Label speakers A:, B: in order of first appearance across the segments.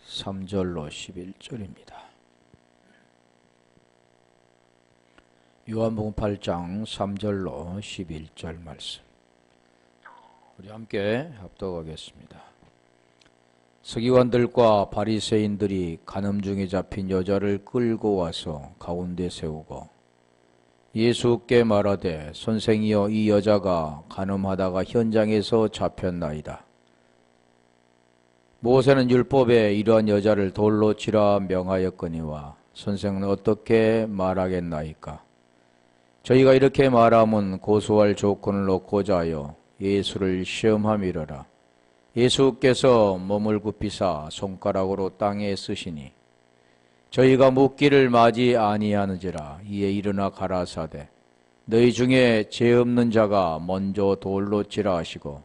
A: 3절로 11절입니다. 요한복음 8장 3절로 11절 말씀. 우리 함께 합독하겠습니다. 서기관들과 바리새인들이 간음 중에 잡힌 여자를 끌고 와서 가운데 세우고 예수께 말하되 선생이여 이 여자가 간음하다가 현장에서 잡혔나이다. 모세는 율법에 이러한 여자를 돌로 치라 명하였거니와 선생은 어떻게 말하겠나이까? 저희가 이렇게 말하면 고소할 조건을 놓고자 하여 예수를 시험함이러라. 예수께서 몸을 굽히사 손가락으로 땅에 쓰시니 저희가 묻기를 마지 아니하는지라. 이에 일어나 가라사대 너희 중에 죄 없는 자가 먼저 돌로 치라 하시고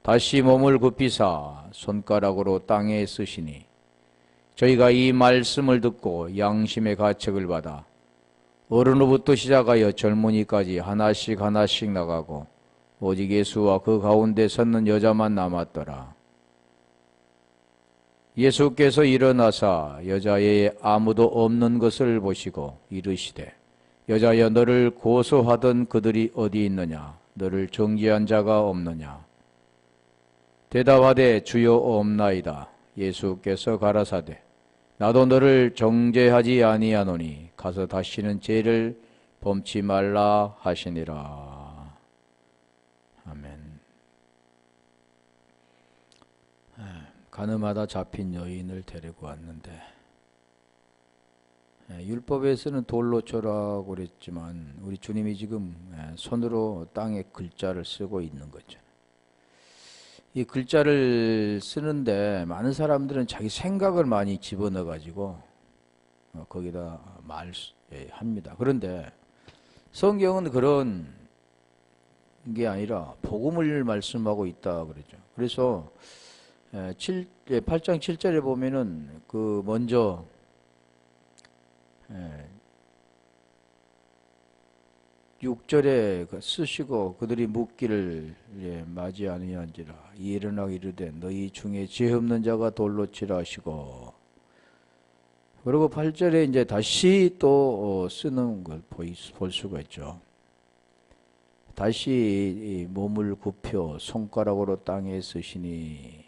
A: 다시 몸을 굽히사 손가락으로 땅에 쓰시니 저희가 이 말씀을 듣고 양심의 가책을 받아 어른으로부터 시작하여 젊은이까지 하나씩 나가고 오직 예수와 그 가운데 섰는 여자만 남았더라. 예수께서 일어나사 여자의 아무도 없는 것을 보시고 이르시되 여자여 너를 고소하던 그들이 어디 있느냐? 너를 정죄한 자가 없느냐? 대답하되 주여 없나이다. 예수께서 가라사대 나도 너를 정죄하지 아니하노니 가서 다시는 죄를 범치 말라 하시니라. 아멘. 간음하다 잡힌 여인을 데리고 왔는데 율법에서는 돌로 쳐라고 그랬지만 우리 주님이 지금 손으로 땅에 글자를 쓰고 있는 거죠. 이 글자를 쓰는데 많은 사람들은 자기 생각을 많이 집어넣어 가지고 거기다 말합니다. 그런데 성경은 그런 게 아니라 복음을 말씀하고 있다 그러죠. 그래서 8장 7절에 보면은 그 먼저 6절에 쓰시고 그들이 묻기를 마지 아니한지라. 일어나 이르되 너희 중에 죄 없는 자가 돌로 치라 하시고 그리고 8절에 이제 다시 또 쓰는 걸 볼 수가 있죠. 다시 몸을 굽혀 손가락으로 땅에 쓰시니.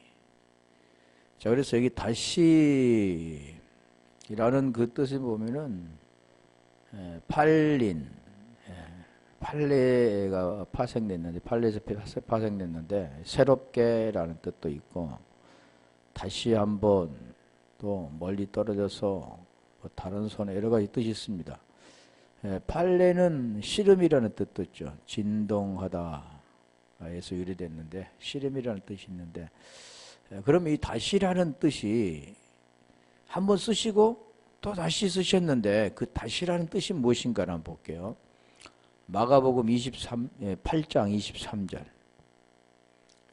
A: 자, 그래서 여기 다시라는 그 뜻을 보면은 판례가 파생됐는데 판례에서 파생됐는데 새롭게라는 뜻도 있고 다시 한번 또 멀리 떨어져서 다른 손에 여러 가지 뜻이 있습니다. 판례는 씨름이라는 뜻도 있죠. 진동하다 에서 유래됐는데 씨름이라는 뜻이 있는데 그럼 이 다시라는 뜻이 한번 쓰시고 또 다시 쓰셨는데 그 다시라는 뜻이 무엇인가를 한번 볼게요. 마가복음 8장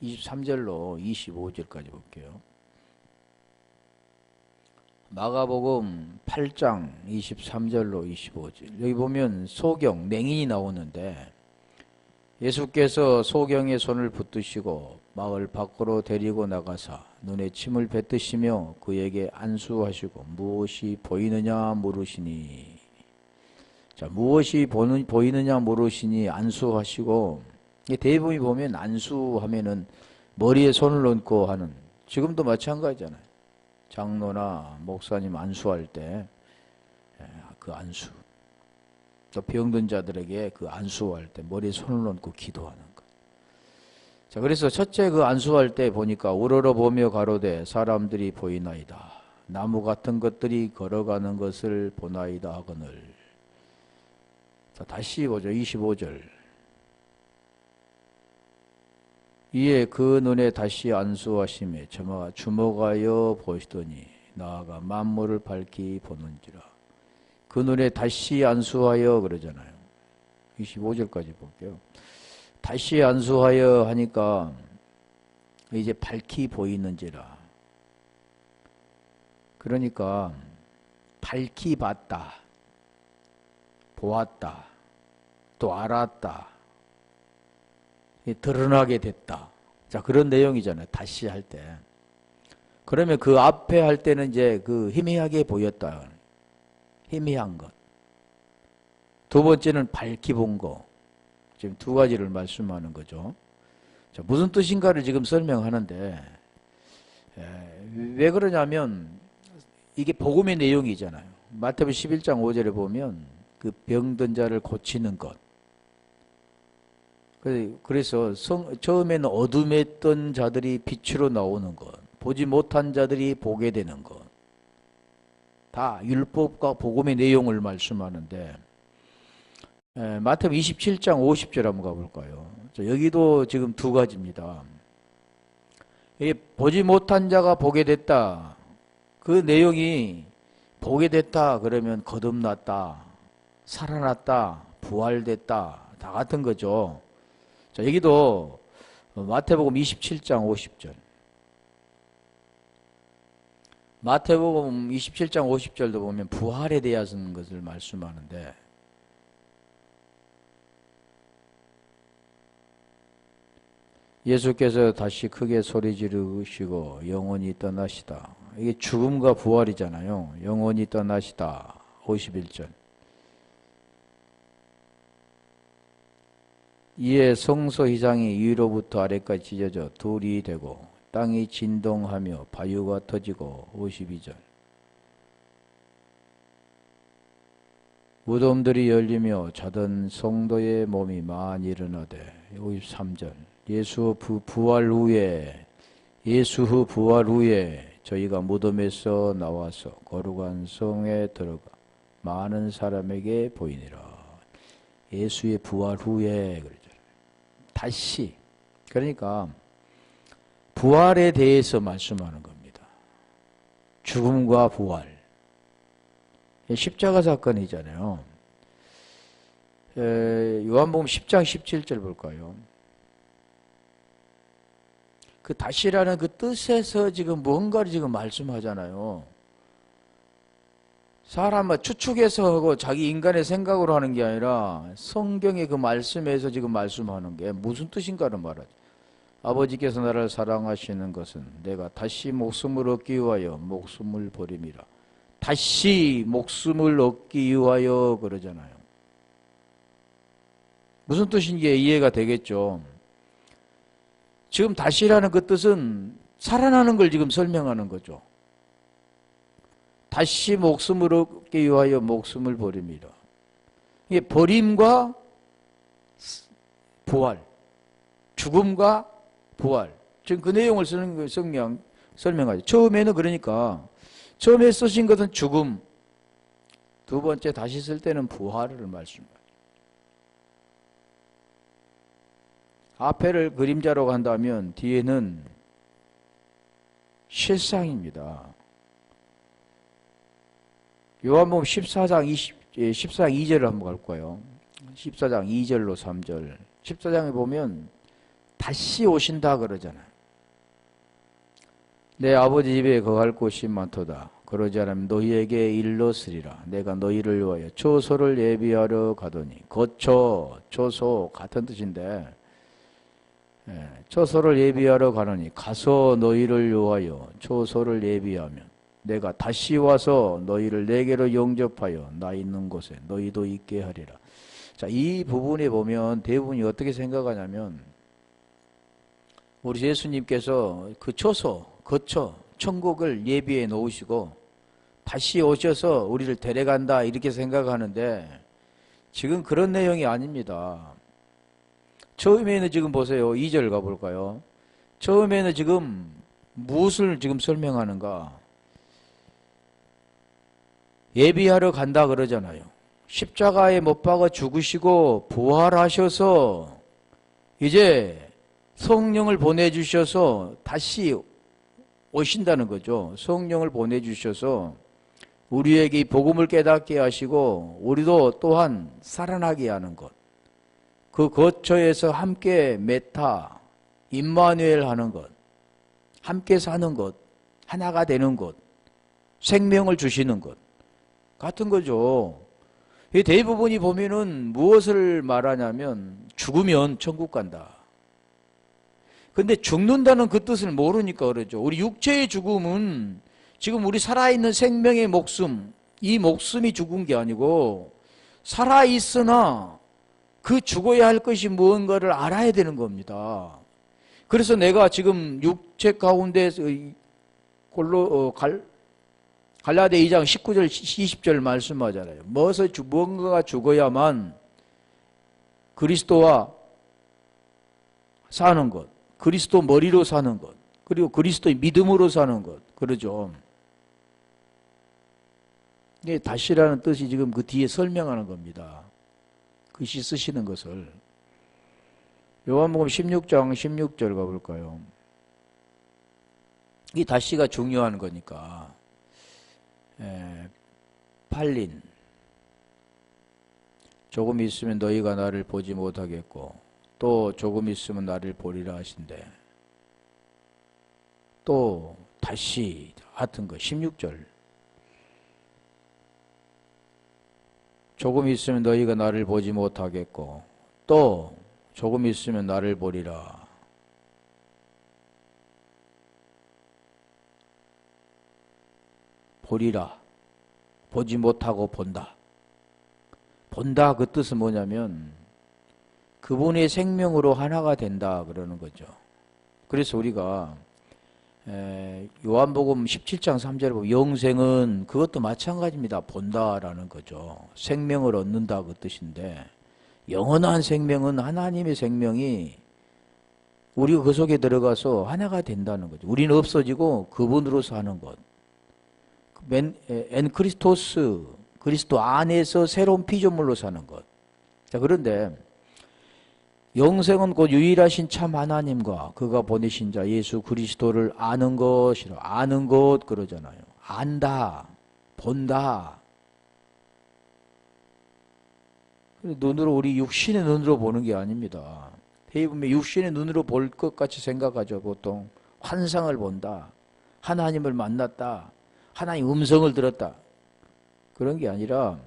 A: 23절로 25절까지 볼게요. 마가복음 8장 23절로 25절. 여기 보면 소경, 맹인이 나오는데 예수께서 소경의 손을 붙드시고 마을 밖으로 데리고 나가사 눈에 침을 뱉으시며 그에게 안수하시고 무엇이 보이느냐 물으시니. 자, 무엇이 보이느냐 물으시니 안수하시고, 대부분이 보면 안수하면은 머리에 손을 얹고 하는, 지금도 마찬가지잖아요. 장로나 목사님 안수할 때 그 안수, 또 병든 자들에게 그 안수할 때 머리에 손을 얹고 기도하는 것. 자, 그래서 첫째 그 안수할 때 보니까 우러러 보며 가로되 사람들이 보이나이다. 나무 같은 것들이 걸어가는 것을 보나이다 하거늘. 자, 다시 보죠. 25절. 이에 그 눈에 다시 안수하심에 저마가 주목하여 보시더니 나아가 만물을 밝히 보는지라. 그 눈에 다시 안수하여 그러잖아요. 25절까지 볼게요. 다시 안수하여 하니까 이제 밝히 보이는지라. 그러니까 밝히 봤다, 보았다, 또 알았다, 드러나게 됐다. 자, 그런 내용이잖아요. 다시 할 때. 그러면 그 앞에 할 때는 이제 그 희미하게 보였다. 희미한 것. 두 번째는 밝히 본 거. 지금 두 가지를 말씀하는 거죠. 자, 무슨 뜻인가를 지금 설명하는데, 왜 그러냐면, 이게 복음의 내용이잖아요. 마태복음 11장 5절에 보면, 그 병든 자를 고치는 것. 그래서 처음에는 어둠에 있던 자들이 빛으로 나오는 것, 보지 못한 자들이 보게 되는 것, 다 율법과 복음의 내용을 말씀하는데, 마태복음 27장 50절 한번 가볼까요? 여기도 지금 두 가지입니다. 이게 보지 못한 자가 보게 됐다. 그 내용이 보게 됐다 그러면 거듭났다, 살아났다, 부활됐다, 다 같은 거죠. 자, 여기도 마태복음 27장 50절. 마태복음 27장 50절도 보면 부활에 대한 것을 말씀하는데, 예수께서 다시 크게 소리 지르시고 영원히 떠나시다. 이게 죽음과 부활이잖아요. 영원히 떠나시다. 51절. 이에 성소 휘장이 위로부터 아래까지 찢어져 돌이 되고 땅이 진동하며 바위가 터지고 52절. 무덤들이 열리며 자던 성도의 몸이 많이 일어나되 53절. 예수 후 부활 후에 저희가 무덤에서 나와서 거룩한 성에 들어가 많은 사람에게 보이니라. 예수의 부활 후에 그러죠. 다시. 그러니까 부활에 대해서 말씀하는 겁니다. 죽음과 부활. 십자가 사건이잖아요. 요한복음 10장 17절 볼까요? 그 다시라는 그 뜻에서 지금 뭔가를 지금 말씀하잖아요. 사람은 추측해서 하고 자기 인간의 생각으로 하는 게 아니라 성경의 그 말씀에서 지금 말씀하는 게 무슨 뜻인가를 말하죠. 아버지께서 나를 사랑하시는 것은 내가 다시 목숨을 얻기 위하여 목숨을 버림이라. 다시 목숨을 얻기 위하여 그러잖아요. 무슨 뜻인지 이해가 되겠죠. 지금 다시라는 그 뜻은 살아나는 걸 지금 설명하는 거죠. 다시 목숨을 얻기 위하여 목숨을 버립니다. 이게 버림과 부활, 죽음과 부활. 지금 그 내용을 쓰는 성경 설명하죠. 처음에는 그러니까 처음에 쓰신 것은 죽음, 두 번째 다시 쓸 때는 부활을 말씀합니다. 앞에를 그림자로 간다면 뒤에는 실상입니다. 요한복음 14장 2절을 한번 갈 거예요. 14장 2절로 3절. 14장에 보면 다시 오신다 그러잖아요. 내 아버지 집에 거할 곳이 많도다. 그러지 않으면 너희에게 일렀으리라. 내가 너희를 위하여 초소를 예비하러 가더니. 거처, 초소 같은 뜻인데 초소를 예비하러 가노니 가서 너희를 위하여 초소를 예비하면 내가 다시 와서 너희를 내게로 영접하여 나 있는 곳에 너희도 있게 하리라. 자, 이 부분에 보면 대부분이 어떻게 생각하냐면 우리 예수님께서 그 초소, 거처, 천국을 예비해 놓으시고 다시 오셔서 우리를 데려간다 이렇게 생각하는데 지금 그런 내용이 아닙니다. 처음에는 지금 보세요. 2절 가볼까요? 처음에는 지금 무엇을 지금 설명하는가? 예비하러 간다 그러잖아요. 십자가에 못 박아 죽으시고 부활하셔서 이제 성령을 보내주셔서 다시 오신다는 거죠. 성령을 보내주셔서 우리에게 이 복음을 깨닫게 하시고 우리도 또한 살아나게 하는 것. 그 거처에서 함께 메타, 임마누엘 하는 것, 함께 사는 것, 하나가 되는 것, 생명을 주시는 것 같은 거죠. 이 대부분이 보면은 무엇을 말하냐면 죽으면 천국 간다. 근데 죽는다는 그 뜻을 모르니까 그러죠. 우리 육체의 죽음은 지금 우리 살아있는 생명의 목숨, 이 목숨이 죽은 게 아니고 살아있으나 그 죽어야 할 것이 무언가를 알아야 되는 겁니다. 그래서 내가 지금 육체 가운데서 갈라디아 2장 19절 20절 말씀하잖아요. 무언가가 죽어야만 그리스도와 사는 것, 그리스도 머리로 사는 것, 그리고 그리스도의 믿음으로 사는 것, 그러죠. 이게 다시라는 뜻이 지금 그 뒤에 설명하는 겁니다. 글씨 쓰시는 것을. 요한복음 16장 16절 가볼까요? 이 다시가 중요한 거니까. 팔린 조금 있으면 너희가 나를 보지 못하겠고 또 조금 있으면 나를 보리라 하신대. 또 다시 같은 거 16절 조금 있으면 너희가 나를 보지 못하겠고 또 조금 있으면 나를 보리라. 보리라. 보지 못하고 본다. 본다 그 뜻은 뭐냐면 그분의 생명으로 하나가 된다 그러는 거죠. 그래서 우리가 요한복음 17장 3절에 보면 영생은 그것도 마찬가지입니다. 본다라는 거죠. 생명을 얻는다 그 뜻인데 영원한 생명은 하나님의 생명이 우리가 그 속에 들어가서 하나가 된다는 거죠. 우리는 없어지고 그분으로 사는 것. 엔 크리스토스, 그리스도 안에서 새로운 피조물로 사는 것. 자, 그런데 영생은 곧 유일하신 참 하나님과 그가 보내신 자 예수 그리스도를 아는 것이라. 아는 것 그러잖아요. 안다, 본다. 눈으로 우리 육신의 눈으로 보는 게 아닙니다. 대부분 육신의 눈으로 볼 것 같이 생각하죠. 보통 환상을 본다. 하나님을 만났다. 하나님 음성을 들었다. 그런 게 아니라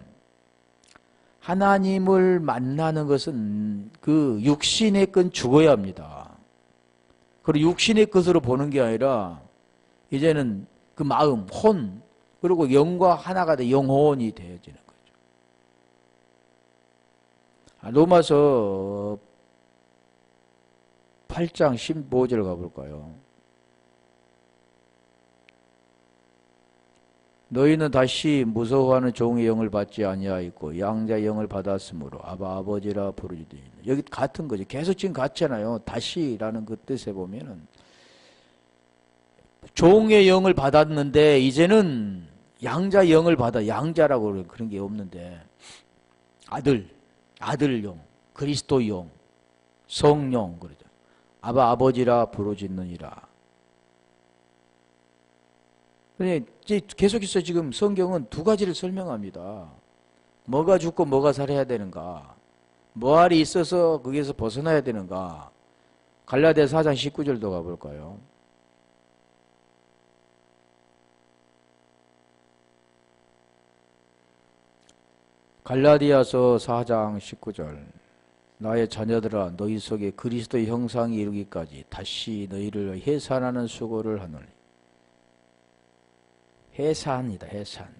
A: 하나님을 만나는 것은 그 육신의 건 죽어야 합니다. 그리고 육신의 것으로 보는 게 아니라 이제는 그 마음, 혼, 그리고 영과 하나가 돼 영혼이 되어지는 거죠. 로마서 8장 15절 가볼까요? 너희는 다시 무서워하는 종의 영을 받지 아니하였고 양자의 영을 받았으므로 아바 아버지라 부르짖으니. 여기 같은 거죠. 계속 지금 같잖아요. 다시라는 그 뜻에 보면은 종의 영을 받았는데 이제는 양자의 영을 받아. 양자라고 그런 게 없는데 아들 영, 그리스도 영, 성령 그러죠. 아바 아버지라 부르짖느니라. 계속해서 지금 성경은 두 가지를 설명합니다. 뭐가 죽고 뭐가 살아야 되는가? 뭐 알이 있어서 거기에서 벗어나야 되는가? 갈라디아 4장 19절도 가볼까요? 갈라디아서 4장 19절 나의 자녀들아 너희 속에 그리스도의 형상이 이루기까지 다시 너희를 해산하는 수고를 하노니. 해산이다. 해산.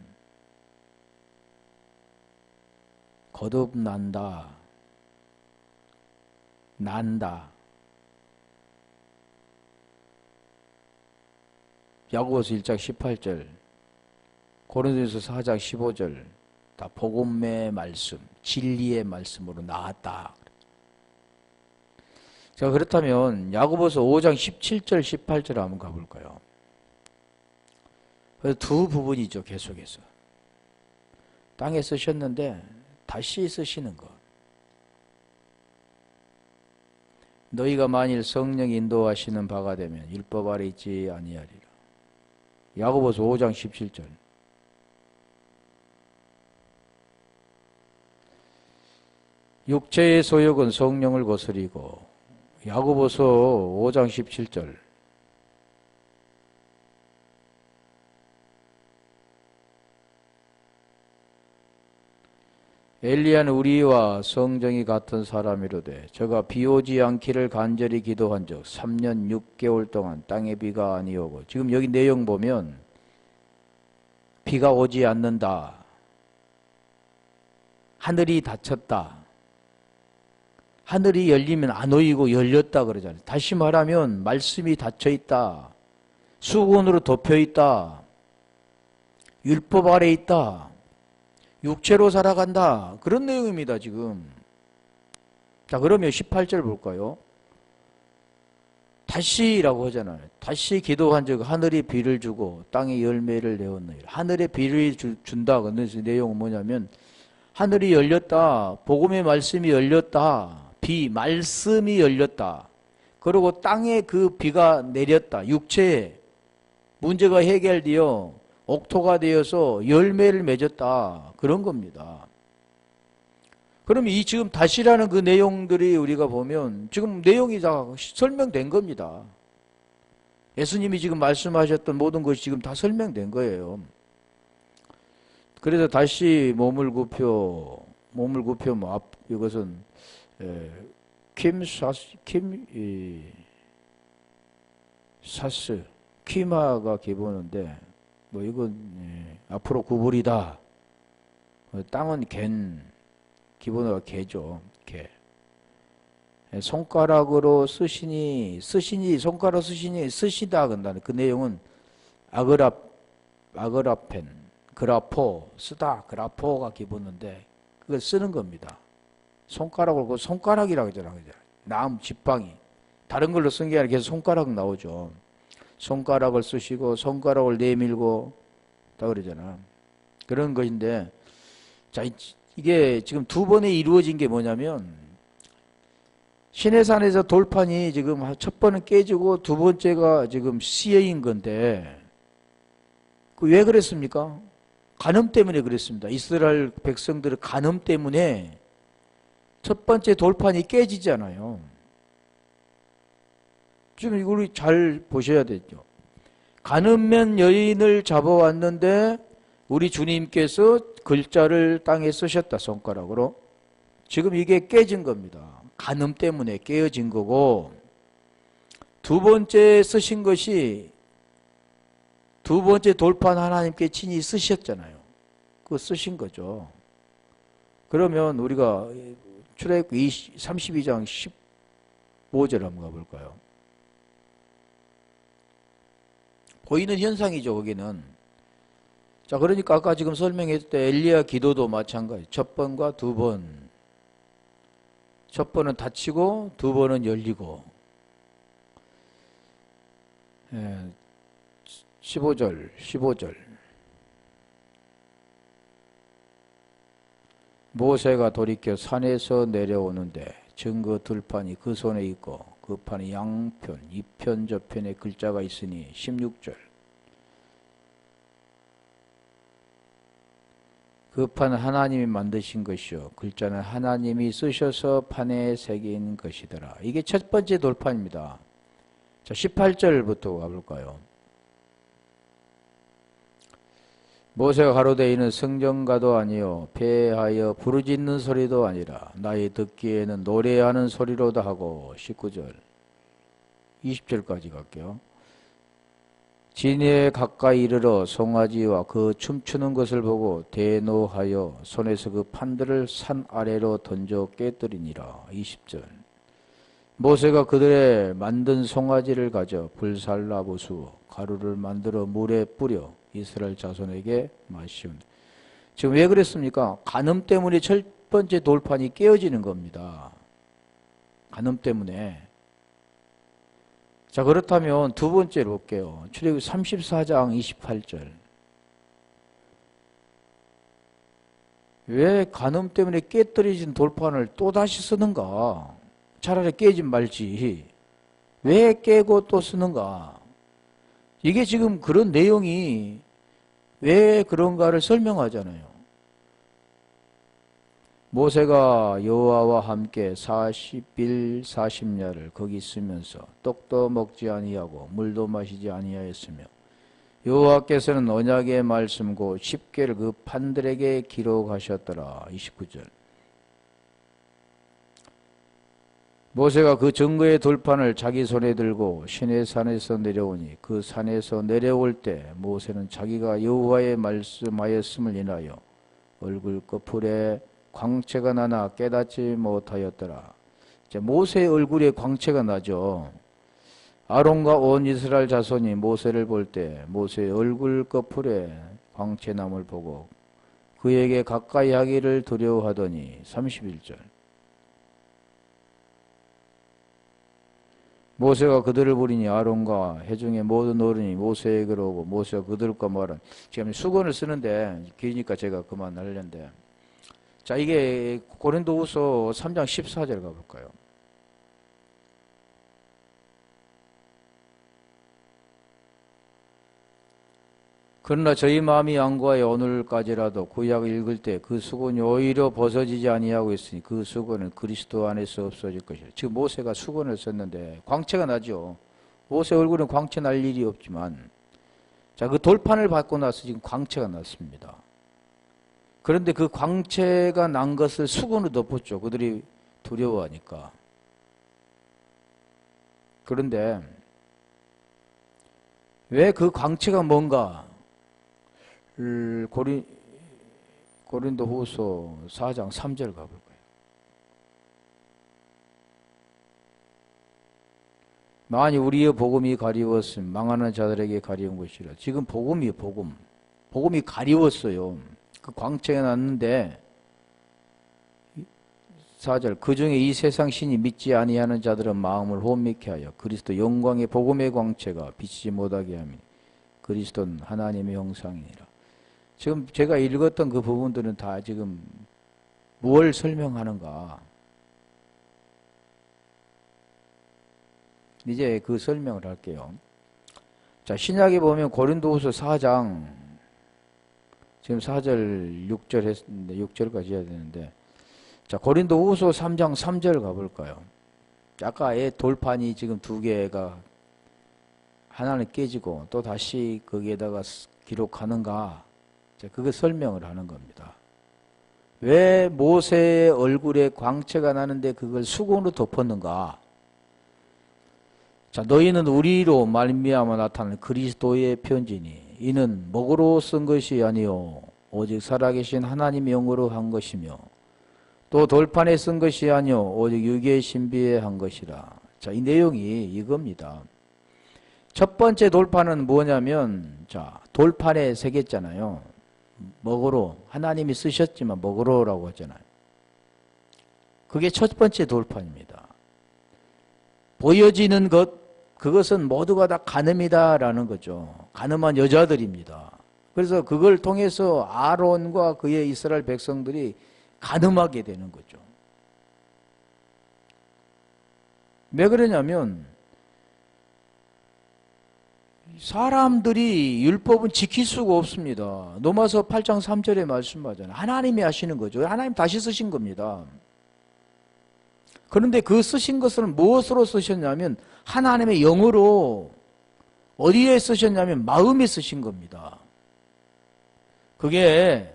A: 거듭난다. 난다. 야고보서 1장 18절 고린도전서 4장 15절 다 복음의 말씀, 진리의 말씀으로 나왔다. 자, 그렇다면 야고보서 5장 17절 18절 한번 가볼까요? 두 부분이죠. 계속해서 땅에 쓰셨는데 다시 쓰시는 것. 너희가 만일 성령 인도하시는 바가 되면 율법 아래 있지 아니하리라. 야고보서 5장 17절 육체의 소욕은 성령을 거스리고. 야고보서 5장 17절 엘리야는 우리와 성정이 같은 사람이로되 저가 비 오지 않기를 간절히 기도한 적 3년 6개월 동안 땅에 비가 아니오고. 지금 여기 내용 보면 비가 오지 않는다, 하늘이 닫혔다, 하늘이 열리면 안 오이고 열렸다 그러잖아요. 다시 말하면 말씀이 닫혀 있다, 수건으로 덮여 있다, 율법 아래 있다, 육체로 살아간다, 그런 내용입니다 지금. 자, 그러면 18절 볼까요? 다시라고 하잖아요. 다시 기도한 적 하늘이 비를 주고 땅에 열매를 내었느니라. 하늘에 비를 준다. 그 내용은 뭐냐면 하늘이 열렸다, 복음의 말씀이 열렸다, 말씀이 열렸다, 그리고 땅에 그 비가 내렸다, 육체에 문제가 해결되어 옥토가 되어서 열매를 맺었다, 그런 겁니다. 그럼 이 지금 다시라는 그 내용들이 우리가 보면 지금 내용이 다 설명된 겁니다. 예수님이 지금 말씀하셨던 모든 것이 지금 다 설명된 거예요. 그래서 다시 몸을 굽혀 뭐 이것은 사스 키마가 기본인데 뭐 이건 앞으로 구불이다. 땅은 기본으로 개죠. 개. 손가락으로 쓰시니 손가락 쓰시니 쓰시다 건다는 그 내용은 아그라펜 그라포 쓰다, 그라포가 기본인데 그걸 쓰는 겁니다. 손가락을 그 손가락이라고 하잖아요. 나무 지팡이 다른 걸로 쓴 게 아니라 계속 손가락 나오죠. 손가락을 쓰시고 손가락을 내밀고 다 그러잖아. 그런 것인데, 자, 이게 지금 두 번에 이루어진 게 뭐냐면 시내산에서 돌판이 지금 첫 번은 깨지고 두 번째가 지금 시해인 건데 왜 그랬습니까? 간음 때문에 그랬습니다. 이스라엘 백성들의 간음 때문에 첫 번째 돌판이 깨지잖아요. 지금 이걸 잘 보셔야 되죠. 간음면 여인을 잡아왔는데 우리 주님께서 글자를 땅에 쓰셨다, 손가락으로. 지금 이게 깨진 겁니다. 간음 때문에 깨어진 거고, 두 번째 쓰신 것이 두 번째 돌판 하나님께 친히 쓰셨잖아요. 그거 쓰신 거죠. 그러면 우리가 출애굽기 32장 15절 한번 가볼까요? 보이는 현상이죠, 거기는. 자, 그러니까 아까 지금 설명했을 때 엘리야 기도도 마찬가지. 첫 번과 두 번. 첫 번은 닫히고 두 번은 열리고. 15절. 모세가 돌이켜 산에서 내려오는데 증거 들판이 그 손에 있고 그 판이 양편, 이편 저편에 글자가 있으니 16절. 그 판은 하나님이 만드신 것이요 글자는 하나님이 쓰셔서 판에 새긴 것이더라. 이게 첫 번째 돌판입니다. 자, 18절부터 가볼까요? 모세가 가로되 이는 성전가도 아니요 배하여 부르짖는 소리도 아니라 나의 듣기에는 노래하는 소리로다 하고. 19절 20절까지 갈게요. 진해에 가까이 이르러 송아지와 그 춤추는 것을 보고 대노하여 손에서 그 판들을 산 아래로 던져 깨뜨리니라. 20절 모세가 그들의 만든 송아지를 가져 불살라 부수어 가루를 만들어 물에 뿌려 이스라엘 자손에게 마시운. 지금 왜 그랬습니까? 간음 때문에 첫 번째 돌판이 깨어지는 겁니다. 간음 때문에. 자, 그렇다면 두 번째로 볼게요. 출애굽기 34장 28절. 왜 간음 때문에 깨뜨려진 돌판을 또다시 쓰는가? 차라리 깨지 말지. 왜 깨고 또 쓰는가? 이게 지금 그런 내용이 왜 그런가를 설명하잖아요. 모세가 여호와와 함께 40일 40야를 거기 있으면서 떡도 먹지 아니하고 물도 마시지 아니하였으며 여호와께서는 언약의 말씀 곧 십계를 그 판들에게 기록하셨더라. 29절. 모세가 그 증거의 돌판을 자기 손에 들고 시내산에서 내려오니 그 산에서 내려올 때 모세는 자기가 여호와의 말씀하였음을 인하여 얼굴 꺼풀에 광채가 나나 깨닫지 못하였더라. 모세의 얼굴에 광채가 나죠. 아론과 온 이스라엘 자손이 모세를 볼 때 모세의 얼굴 꺼풀에 광채남을 보고 그에게 가까이 하기를 두려워하더니 31절. 모세가 그들을 부리니 아론과 회중의 모든 어른이 모세에게로 오고 모세가 그들과 말한, 지금 수건을 쓰는데 기니까 제가 그만하려는데, 자, 이게 고린도후서 3장 14절 가볼까요? 그러나 저희 마음이 양과의 오늘까지라도 구약을 읽을 때 그 수건이 오히려 벗어지지 아니하고 있으니 그 수건은 그리스도 안에서 없어질 것이라. 지금 모세가 수건을 썼는데 광채가 나죠. 모세 얼굴은 광채 날 일이 없지만, 자, 그 돌판을 받고 나서 지금 광채가 났습니다. 그런데 그 광채가 난 것을 수건으로 덮었죠. 그들이 두려워하니까. 그런데 왜 그 광채가 뭔가? 고린도후서 4장 3절 가볼 거예요. 만일 우리의 복음이 가리웠으면 망하는 자들에게 가리운 것이라. 지금 복음이 복음이 가리웠어요. 그 광채가 났는데 4절 그 중에 이 세상 신이 믿지 아니하는 자들은 마음을 혼미케 하여 그리스도 영광의 복음의 광채가 비치지 못하게 하며 그리스도는 하나님의 형상이니라. 지금 제가 읽었던 그 부분들은 다 지금 무엇을 설명하는가? 이제 그 설명을 할게요. 자, 신약에 보면 고린도후서 4장, 지금 4절, 6절 했는데 6절까지 해야 되는데, 자, 고린도후서 3장 3절 가볼까요? 아까의 돌판이 지금 두 개가 하나는 깨지고 또 다시 거기에다가 기록하는가? 자, 그거 설명을 하는 겁니다. 왜 모세의 얼굴에 광채가 나는데 그걸 수건으로 덮었는가? 자, 너희는 우리로 말미암아 나타나는 그리스도의 편지니 이는 목으로 쓴 것이 아니요 오직 살아계신 하나님의 영으로 한 것이며 또 돌판에 쓴 것이 아니요 오직 육의 신비에 한 것이라. 자, 이 내용이 이겁니다. 첫 번째 돌판은 뭐냐면, 자, 돌판에 새겼잖아요. 먹으로, 하나님이 쓰셨지만 먹으로라고 하잖아요. 그게 첫 번째 돌판입니다. 보여지는 것, 그것은 모두가 다 간음이다라는 거죠. 간음한 여자들입니다. 그래서 그걸 통해서 아론과 그의 이스라엘 백성들이 간음하게 되는 거죠. 왜 그러냐면 사람들이 율법은 지킬 수가 없습니다. 로마서 8장 3절에 말씀하잖아요. 하나님이 하시는 거죠. 하나님 다시 쓰신 겁니다. 그런데 그 쓰신 것은 무엇으로 쓰셨냐면 하나님의 영으로. 어디에 쓰셨냐면 마음에 쓰신 겁니다. 그게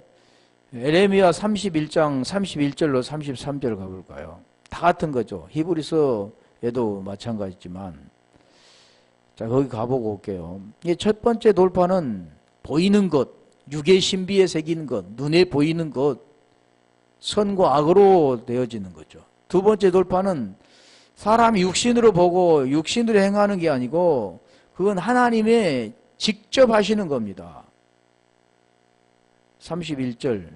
A: 에레미야 31장 31절로 33절 가볼까요? 다 같은 거죠. 히브리서에도 마찬가지지만, 자, 거기 가보고 올게요. 첫 번째 돌파는 보이는 것, 육의 신비에 새기는 것, 눈에 보이는 것, 선과 악으로 되어지는 거죠. 두 번째 돌파는 사람이 육신으로 보고 육신으로 행하는 게 아니고 그건 하나님의 직접 하시는 겁니다. 31절.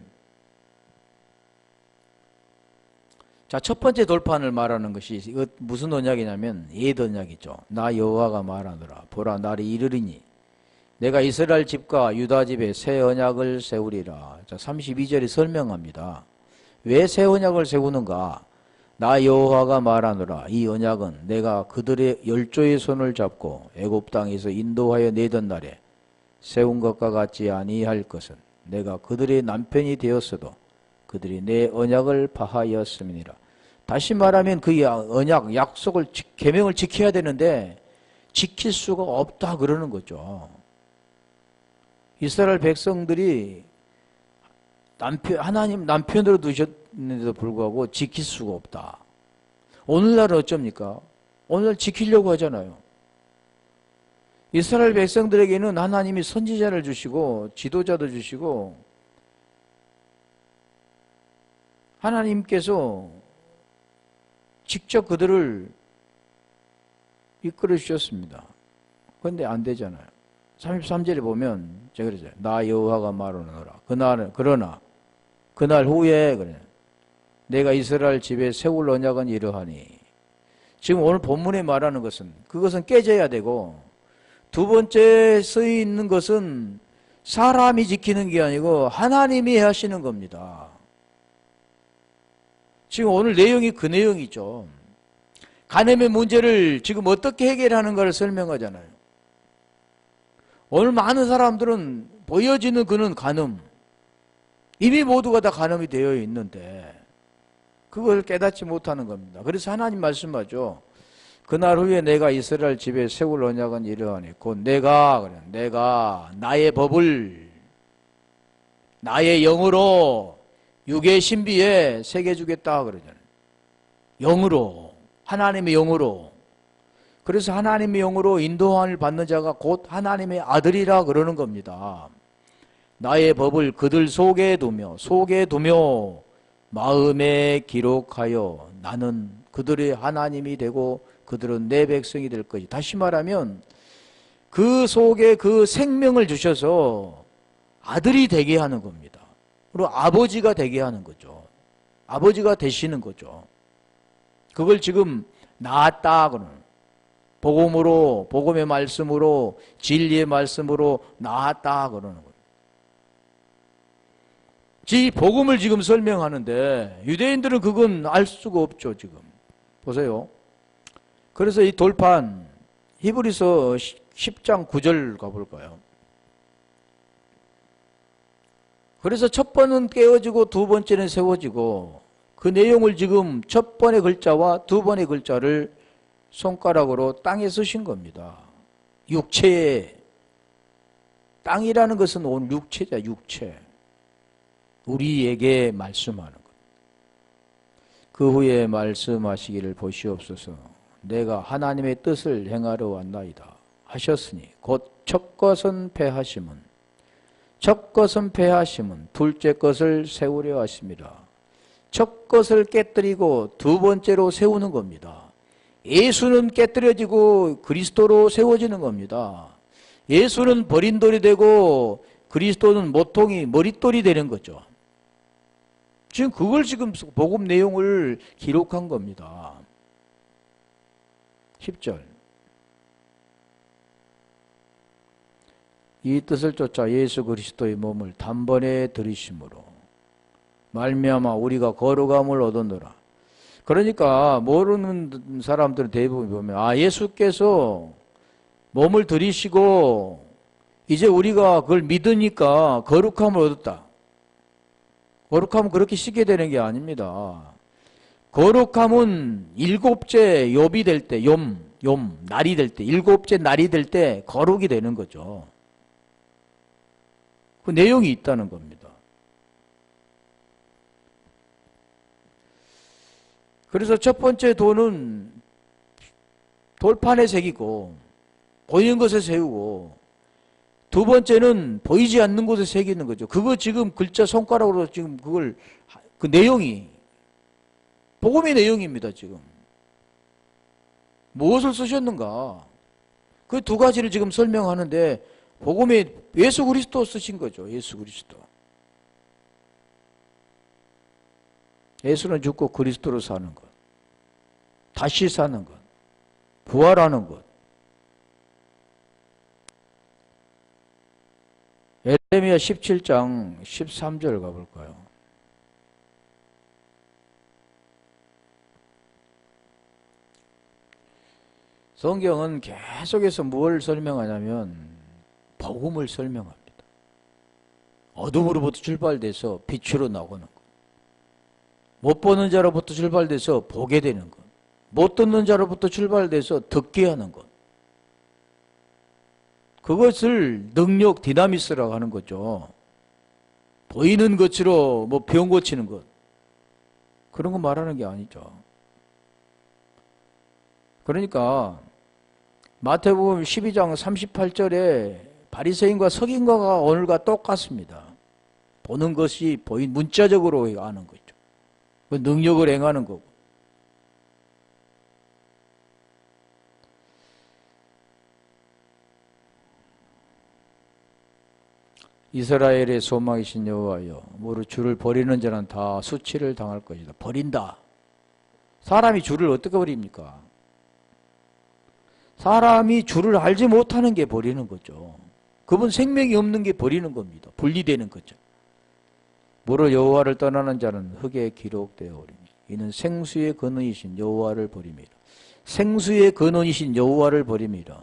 A: 자, 첫 번째 돌판을 말하는 것이 무슨 언약이냐면 옛 언약이죠. 나 여호와가 말하노라. 보라, 날이 이르리니 내가 이스라엘 집과 유다 집에 새 언약을 세우리라. 자, 32절이 설명합니다. 왜 새 언약을 세우는가? 나 여호와가 말하노라. 이 언약은 내가 그들의 열조의 손을 잡고 애굽 땅에서 인도하여 내던 날에 세운 것과 같지 아니할 것은 내가 그들의 남편이 되었어도 그들이 내 언약을 파하였음이니라. 다시 말하면 그 언약, 약속을, 계명을 지켜야 되는데 지킬 수가 없다 그러는 거죠. 이스라엘 백성들이 하나님 남편으로 두셨는데도 불구하고 지킬 수가 없다. 오늘날은 어쩝니까? 오늘날 지키려고 하잖아요. 이스라엘 백성들에게는 하나님이 선지자를 주시고 지도자도 주시고 하나님께서 직접 그들을 이끌어 주셨습니다. 그런데 안 되잖아요. 33절에 보면 제가 그러죠. 나 여호와가 말하노라. 그러나 그날 후에 그래. 내가 이스라엘 집에 세울 언약은 이러하니. 지금 오늘 본문에 말하는 것은 그것은 깨져야 되고 두 번째 쓰여 있는 것은 사람이 지키는 게 아니고 하나님이 하시는 겁니다. 지금 오늘 내용이 그 내용이죠. 간음의 문제를 지금 어떻게 해결하는가를 설명하잖아요. 오늘 많은 사람들은 보여지는 그는 간음. 이미 모두가 다 간음이 되어 있는데 그걸 깨닫지 못하는 겁니다. 그래서 하나님 말씀하죠. 그날 후에 내가 이스라엘 집에 세울 언약은 이러하니 곧 내가 나의 법을 나의 영으로 육의 신비에 새겨주겠다 그러잖아요. 영으로, 하나님의 영으로. 그래서 하나님의 영으로 인도함을 받는 자가 곧 하나님의 아들이라 그러는 겁니다. 나의 법을 그들 속에 두며 마음에 기록하여 나는 그들의 하나님이 되고 그들은 내 백성이 될 것이. 다시 말하면 그 속에 그 생명을 주셔서 아들이 되게 하는 겁니다. 그리고 아버지가 되게 하는 거죠. 아버지가 되시는 거죠. 그걸 지금 낳았다 그러는. 복음으로, 복음의 말씀으로, 진리의 말씀으로 낳았다 그러는 거예요. 이 복음을 지금 설명하는데 유대인들은 그건 알 수가 없죠. 지금 보세요. 그래서 이 돌판 히브리서 10장 9절 가볼까요? 그래서 첫 번은 깨어지고 두 번째는 세워지고 그 내용을 지금 첫 번의 글자와 두 번의 글자를 손가락으로 땅에 쓰신 겁니다. 육체에, 땅이라는 것은 오늘 육체자, 육체. 우리에게 말씀하는 것. 그 후에 말씀하시기를 보시옵소서. 내가 하나님의 뜻을 행하러 왔나이다 하셨으니 곧 첫 것은 패하심은 둘째 것을 세우려 하십니다. 첫 것을 깨뜨리고 두 번째로 세우는 겁니다. 예수는 깨뜨려지고 그리스도로 세워지는 겁니다. 예수는 버린 돌이 되고 그리스도는 모퉁이 머릿돌이 되는 거죠. 지금 그걸 지금 복음 내용을 기록한 겁니다. 10절. 이 뜻을 쫓아 예수 그리스도의 몸을 단번에 들이심으로 말미암아 우리가 거룩함을 얻었노라. 그러니까 모르는 사람들은 대부분 보면 예수께서 몸을 들이시고 이제 우리가 그걸 믿으니까 거룩함을 얻었다. 거룩함은 그렇게 쉽게 되는 게 아닙니다. 거룩함은 일곱째 욥이 될 때, 날이 될 때, 일곱째 날이 될 때 거룩이 되는 거죠. 그 내용이 있다는 겁니다. 그래서 첫 번째 도는 돌판에 새기고 보이는 것에 세우고 두 번째는 보이지 않는 곳에 새기는 거죠. 그거 지금 글자 손가락으로 지금 그 내용이 복음의 내용입니다. 지금 무엇을 쓰셨는가? 그 두 가지를 지금 설명하는데 복음의 예수 그리스도 쓰신 거죠. 예수 그리스도. 예수는 죽고 그리스도로 사는 것, 다시 사는 것, 부활하는 것. 에레미야 17장 13절 가볼까요? 성경은 계속해서 뭘 설명하냐면 복음을 설명합니다. 어둠으로부터 출발돼서 빛으로 나오는 것. 못 보는 자로부터 출발돼서 보게 되는 것. 못 듣는 자로부터 출발돼서 듣게 하는 것. 그것을 능력 디나미스라고 하는 거죠. 보이는 것으로 뭐 병 고치는 것. 그런 거 말하는 게 아니죠. 그러니까 마태복음 12장 38절에 바리새인과 서기관과 오늘과 똑같습니다. 보는 것이 문자적으로 아는 거죠. 그 능력을 행하는 거고. 이스라엘의 소망이신 여호와여, 모두 주를 버리는 자는 다 수치를 당할 것이다. 버린다. 사람이 주를 어떻게 버립니까? 사람이 주를 알지 못하는 게 버리는 거죠. 그분 생명이 없는 게 버리는 겁니다. 분리되는 거죠. 모를 여호와를 떠나는 자는 흙에 기록되어 오리니 이는 생수의 근원이신 여호와를 버림이라. 생수의 근원이신 여호와를 버림이라.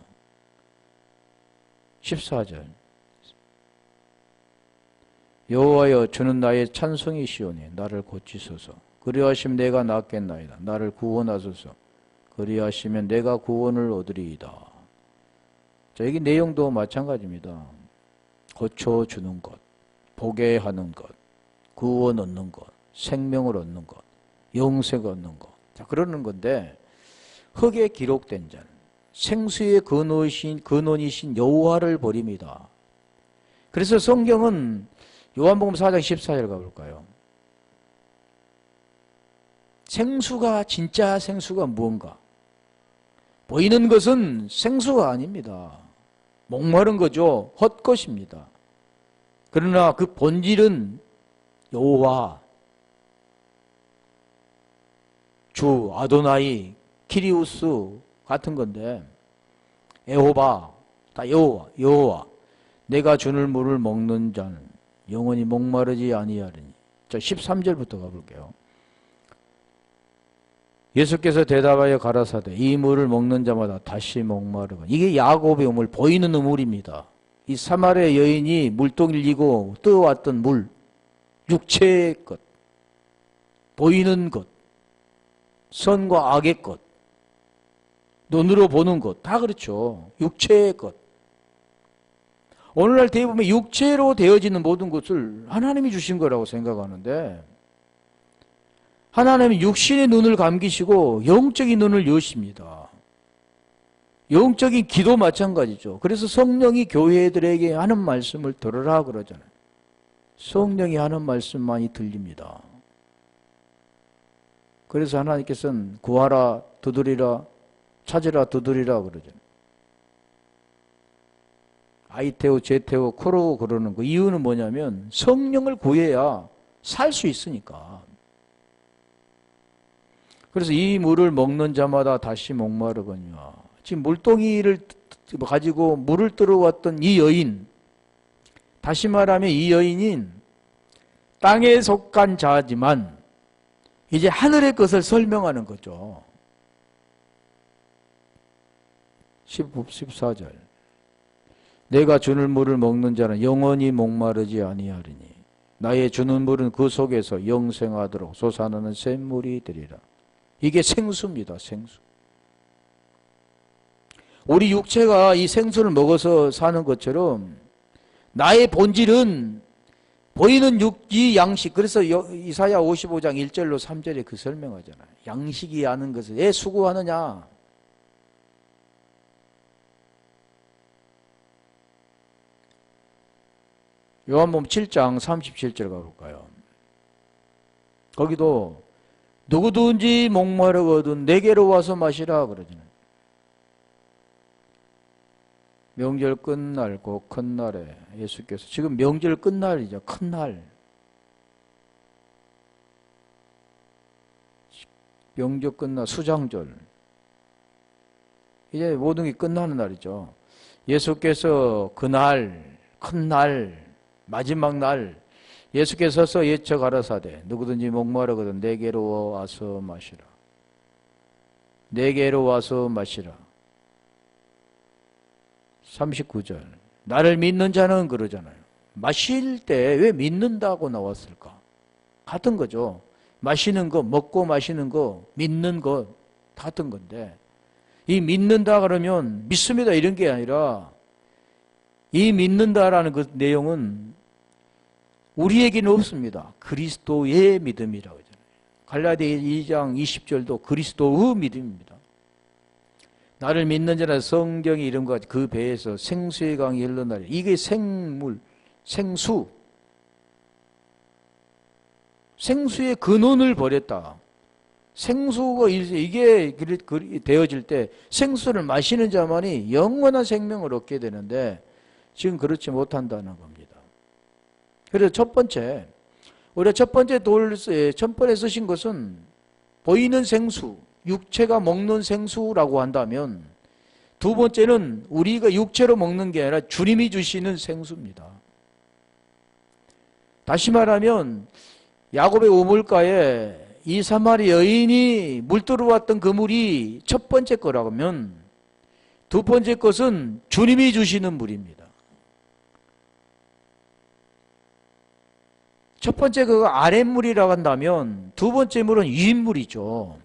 A: 14절 여호와여 주는 나의 찬송이시오니 나를 고치소서. 그리하시면 내가 낫겠나이다. 나를 구원하소서. 그리하시면 내가 구원을 얻으리이다. 자, 여기 내용도 마찬가지입니다. 고쳐주는 것, 보게 하는 것, 구원 얻는 것, 생명을 얻는 것, 영생 얻는 것. 자, 그러는 건데 흙에 기록된 자는 생수의 근원이신 여호와를 버립니다. 그래서 성경은 요한복음 4장 14절 가볼까요? 생수가 진짜 생수가 무언가? 보이는 것은 생수가 아닙니다. 목마른 거죠. 헛것입니다. 그러나 그 본질은 여호와, 주, 아도나이, 키리우스 같은 건데 에호바, 다 여호와. 내가 주는 물을 먹는 자는 영원히 목마르지 아니하리니. 자, 13절부터 가볼게요. 예수께서 대답하여 가라사대 이 물을 먹는 자마다 다시 목마르고. 이게 야곱의 우물, 보이는 우물입니다. 이 사마리아 여인이 물동이를 이고 떠왔던 물, 육체의 것, 보이는 것, 선과 악의 것, 눈으로 보는 것, 다 그렇죠. 육체의 것. 오늘날 대부분 육체로 되어지는 모든 것을 하나님이 주신 거라고 생각하는데 하나님은 육신의 눈을 감기시고 영적인 눈을 여십니다. 영적인 기도 마찬가지죠. 그래서 성령이 교회들에게 하는 말씀을 들으라 그러잖아요. 성령이 하는 말씀만이 들립니다. 그래서 하나님께서는 구하라, 두드리라, 찾으라, 두드리라 그러잖아요. 아이테오, 제테오, 코로 그러는 거. 이유는 뭐냐면 성령을 구해야 살 수 있으니까. 그래서 이 물을 먹는 자마다 다시 목마르거니와. 지금 물동이를 가지고 물을 들어왔던 이 여인, 다시 말하면 이 여인인 땅에 속한 자지만 이제 하늘의 것을 설명하는 거죠. 14절 내가 주는 물을 먹는 자는 영원히 목마르지 아니하리니 나의 주는 물은 그 속에서 영생하도록 솟아나는 샘물이 되리라. 이게 생수입니다. 생수. 우리 육체가 이 생수를 먹어서 사는 것처럼 나의 본질은 보이는 이 양식. 그래서 이사야 55장 1절로 3절에 그 설명하잖아요. 양식이 아는 것을 왜 수고하느냐. 요한복음 7장 37절 가볼까요? 거기도 누구든지 목마르거든 내게로 와서 마시라 그러잖아요. 명절 끝날 그 큰 날에 예수께서 지금 명절 끝날이죠. 큰 날. 명절 끝날 수장절. 이제 모든 게 끝나는 날이죠. 예수께서 그날 큰 날 마지막 날 예수께서 서서 예쳐 가라사대 누구든지 목마르거든 내게로 와서 마시라. 내게로 와서 마시라. 39절 나를 믿는 자는 그러잖아요. 마실 때 왜 믿는다고 나왔을까? 같은 거죠. 마시는 거, 먹고 마시는 거, 믿는 거 같은 건데 이 믿는다 그러면 믿습니다 이런 게 아니라 이 믿는다라는 그 내용은 우리에게는 없습니다. 그리스도의 믿음이라고 하잖아요. 갈라디아 2장 20절도 그리스도의 믿음입니다. 나를 믿는 자는 성경의 이름과 같이 그 배에서 생수의 강이 흘러나리. 이게 생물, 생수. 생수의 근원을 버렸다. 생수가 이게 되어질 때 생수를 마시는 자만이 영원한 생명을 얻게 되는데 지금 그렇지 못한다는 겁니다. 그래서 첫 번째, 우리가 첫 번째 첫번에 쓰신 것은 보이는 생수, 육체가 먹는 생수라고 한다면 두 번째는 우리가 육체로 먹는 게 아니라 주님이 주시는 생수입니다. 다시 말하면 야곱의 우물가에 이 사마리 여인이 물 들어왔던 그 물이 첫 번째 거라면 두 번째 것은 주님이 주시는 물입니다. 첫 번째 그 아랫물이라고 한다면 두 번째 물은 윗물이죠.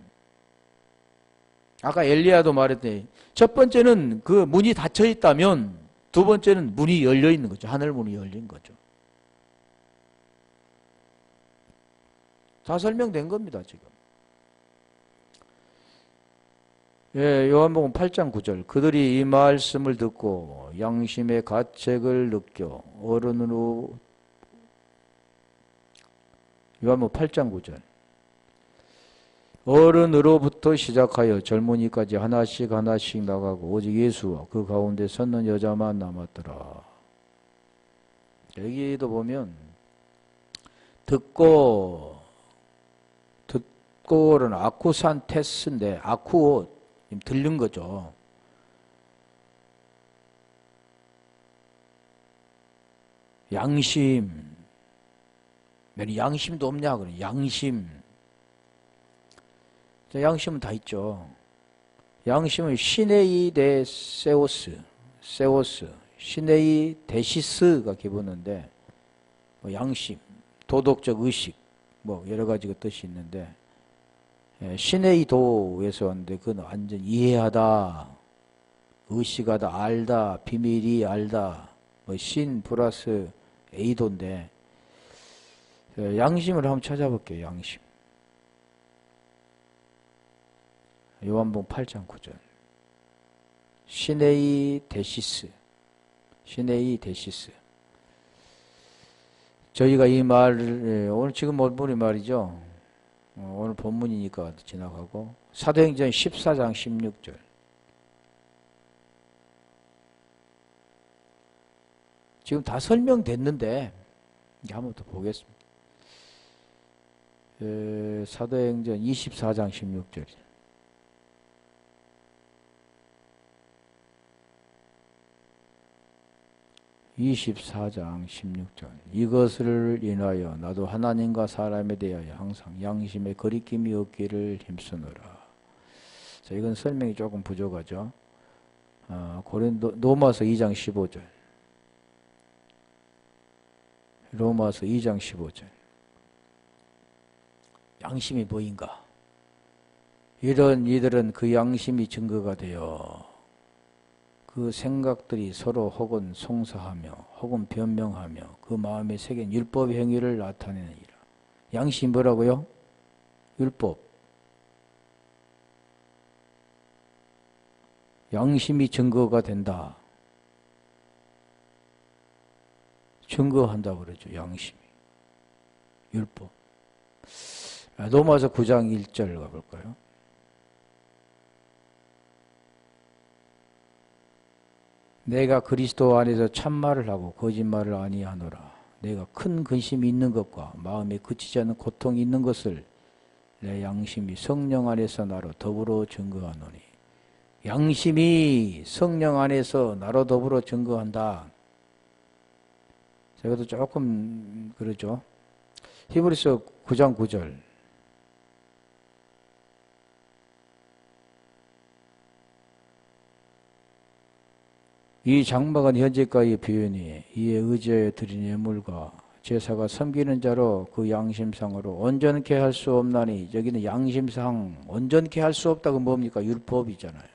A: 아까 엘리야도 말했더니 첫 번째는 그 문이 닫혀 있다면 두 번째는 문이 열려 있는 거죠. 하늘 문이 열린 거죠. 다 설명된 겁니다, 지금. 예, 요한복음 8장 9절. 그들이 이 말씀을 듣고 양심의 가책을 느껴 어른으로 요한복음 8장 9절. 어른으로부터 시작하여 젊은이까지 하나씩 하나씩 나가고 오직 예수와 그 가운데 섰는 여자만 남았더라. 여기도 보면 듣고는 아쿠산 테스인데 아쿠 들른 거죠. 양심. 양심도 없냐? 그래. 양심. 양심은 다 있죠. 양심은 시네이 데 세오스, 시네이 데시스가 기본인데 양심, 도덕적 의식, 여러 가지가 뜻이 있는데 시네이도에서 왔는데 그건 완전 이해하다, 의식하다, 알다, 비밀이 알다, 신 플러스 에이도인데 양심을 한번 찾아볼게요. 양심. 요한복음 8장 9절. 시네이 데시스. 저희가 이 말을 오늘 지금 본문이 말이죠. 오늘 본문이니까 지나가고 사도행전 14장 16절. 지금 다 설명됐는데 이제 한번 더 보겠습니다. 사도행전 24장 16절. 24장 16절. 이것을 인하여 나도 하나님과 사람에 대하여 항상 양심의 거리낌이 없기를 힘쓰노라. 자, 이건 설명이 조금 부족하죠. 로마서 2장 15절. 로마서 2장 15절. 양심이 뭐인가? 이런 이들은 그 양심이 증거가 되어 그 생각들이 서로 혹은 송사하며 혹은 변명하며 그 마음에 새긴 율법 행위를 나타내느니라. 양심 뭐라고요? 율법. 양심이 증거가 된다. 증거한다고 그러죠. 양심이. 율법. 로마서 9장 1절 가볼까요? 내가 그리스도 안에서 참말을 하고 거짓말을 아니하노라. 내가 큰 근심이 있는 것과 마음에 그치지 않는 고통이 있는 것을 내 양심이 성령 안에서 나로 더불어 증거하노니. 양심이 성령 안에서 나로 더불어 증거한다. 제가도 조금 그러죠. 히브리서 9장 9절. 이 장막은 현재까지 비유니 이에 의지하여 드린 예물과 제사가 섬기는 자로 그 양심상으로 온전케 할 수 없나니. 여기는 양심상 온전케 할 수 없다고 뭡니까? 율법이잖아요.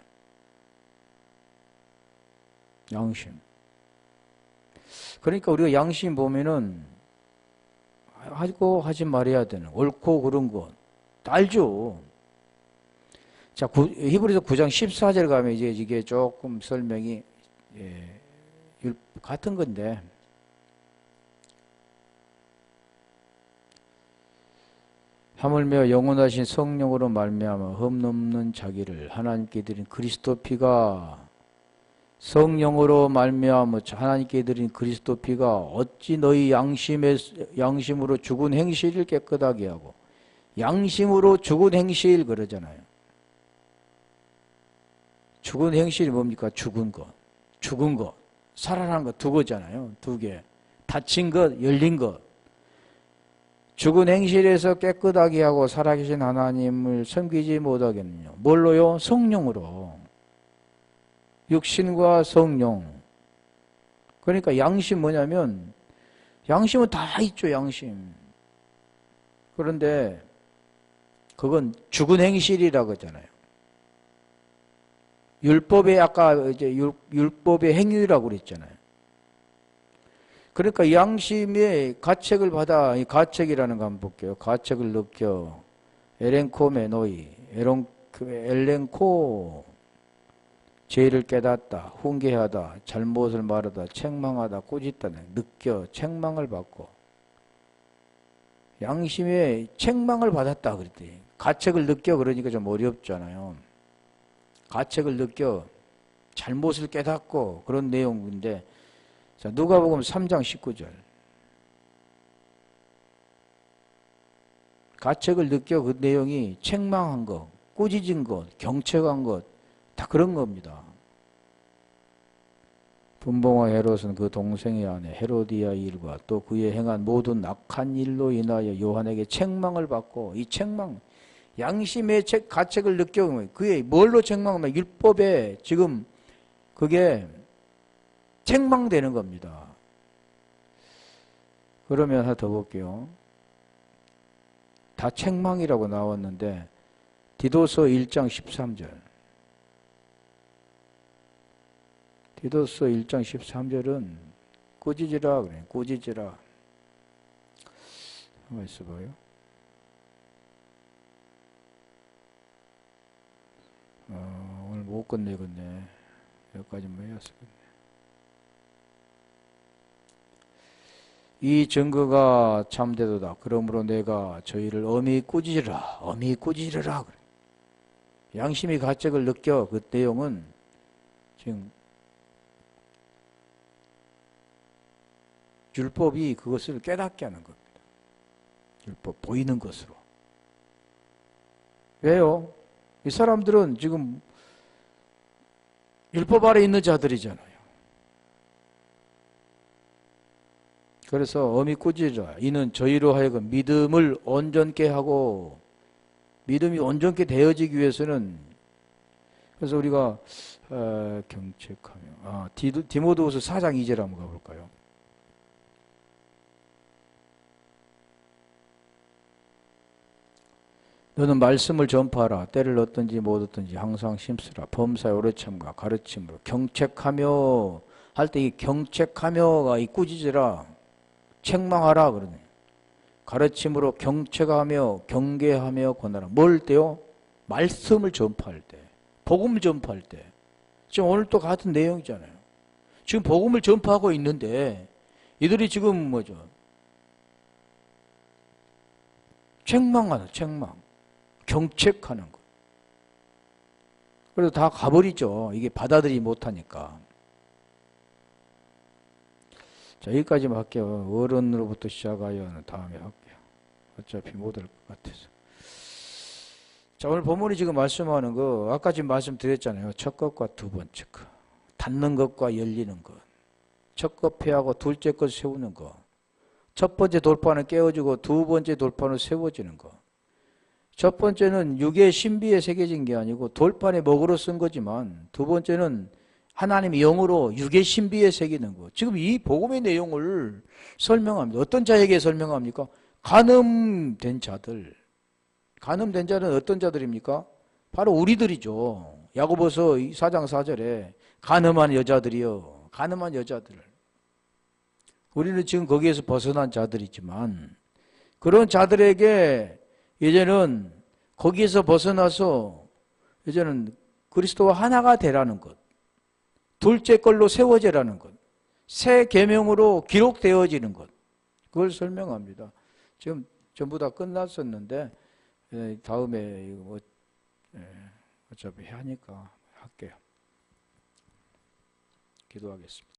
A: 양심. 그러니까 우리가 양심 보면은 하고 하지 말아야 되는 옳고 그른 거 다 알죠. 자, 히브리서 9장 14절 가면 이제 이게 조금 설명이 같은 건데, 하물며 영원하신 성령으로 말미암아 흠없는 자기를 하나님께 드린 그리스도 피가, 성령으로 말미암아 하나님께 드린 그리스도 피가 어찌 너희 양심으로 죽은 행실을 깨끗하게 하고, 양심으로 죽은 행실 그러잖아요. 죽은 행실이 뭡니까? 죽은 것, 죽은 것, 살아난 것 두 거잖아요. 두 개. 닫힌 것, 열린 것. 죽은 행실에서 깨끗하게 하고 살아계신 하나님을 섬기지 못하겠느냐. 뭘로요? 성령으로. 육신과 성령. 그러니까 양심 뭐냐면, 양심은 다 있죠, 양심. 그런데 그건 죽은 행실이라고 하잖아요. 율법의 아까 이제 율법의 행위라고 그랬잖아요. 그러니까 양심의 가책을 받아, 이 가책이라는 거 한번 볼게요. 가책을 느껴. 엘렌코메노이, 엘렌코, 죄를 깨닫다, 훈계하다, 잘못을 말하다, 책망하다, 꾸짖다, 느껴, 책망을 받고. 양심에 책망을 받았다 그랬더니 가책을 느껴 그러니까 좀 어렵잖아요. 가책을 느껴 잘못을 깨닫고 그런 내용인데, 자, 누가복음 3장 19절. 가책을 느껴 그 내용이 책망한 것, 꾸짖은 것, 경책한 것, 다 그런 겁니다. 분봉왕 헤롯은 그 동생의 아내 헤로디아 일과 또 그의 행한 모든 악한 일로 인하여 요한에게 책망을 받고, 이 책망, 양심의 가책을 느껴, 그게 뭘로 책망하면 율법에 지금 그게 책망되는 겁니다. 그러면 하나 더 볼게요. 다 책망이라고 나왔는데 디도서 1장 13절. 디도서 1장 13절은 꾸짖으라 그래요. 꾸짖으라. 한번 있어봐요. 오늘 못 끝내겠네. 여기까지만 해야겠네. 이 증거가 참되도다. 그러므로 내가 저희를 엄히 꾸짖으라. 엄히 꾸짖으라. 그래. 양심이 가책을 느껴. 그 내용은 지금 율법이 그것을 깨닫게 하는 겁니다. 율법 보이는 것으로. 왜요? 이 사람들은 지금 율법 아래 있는 자들이잖아요. 그래서 엄히 꾸짖으라. 이는 저희로 하여금 믿음을 온전케 하고, 믿음이 온전케 되어지기 위해서는, 그래서 우리가 경책하며, 디모데후서 4장 2절 한번 가볼까요? 너는 말씀을 전파하라. 때를 얻든지 못 얻든지 항상 심쓰라. 범사의 오래 참과 가르침으로 경책하며 할 때 이 경책하며가 이 꾸짖으라. 책망하라 그러네. 가르침으로 경책하며 경계하며 권하라. 뭘 때요? 말씀을 전파할 때, 복음을 전파할 때. 지금 오늘 또 같은 내용이잖아요. 지금 복음을 전파하고 있는데 이들이 지금 뭐죠? 책망하는, 책망, 경책하는 거. 그래서 다 가버리죠. 이게 받아들이지 못하니까. 자, 여기까지만 할게요. 어른으로부터 시작하여는 다음에 할게요. 어차피 못 할 것 같아서. 자, 오늘 본문이 지금 말씀하는 거, 아까 지금 말씀드렸잖아요. 첫 것과 두 번째 것. 닫는 것과 열리는 것. 첫 것 폐하고 둘째 것 세우는 것. 첫 번째 돌파는 깨어지고 두 번째 돌파는 세워지는 것. 첫 번째는 육의 신비에 새겨진 게 아니고 돌판에 먹으로 쓴 거지만, 두 번째는 하나님의 영으로 육의 신비에 새기는 거. 지금 이 복음의 내용을 설명합니다. 어떤 자에게 설명합니까? 간음된 자들. 간음된 자는 어떤 자들입니까? 바로 우리들이죠. 야고보서 4장 4절에 간음한 여자들이요. 간음한 여자들. 우리는 지금 거기에서 벗어난 자들이지만 그런 자들에게 이제는 거기에서 벗어나서 이제는 그리스도와 하나가 되라는 것, 둘째 걸로 세워지라는 것, 새 계명으로 기록되어지는 것, 그걸 설명합니다. 지금 전부 다 끝났었는데 다음에 이거 어차피 하니까 할게요. 기도하겠습니다.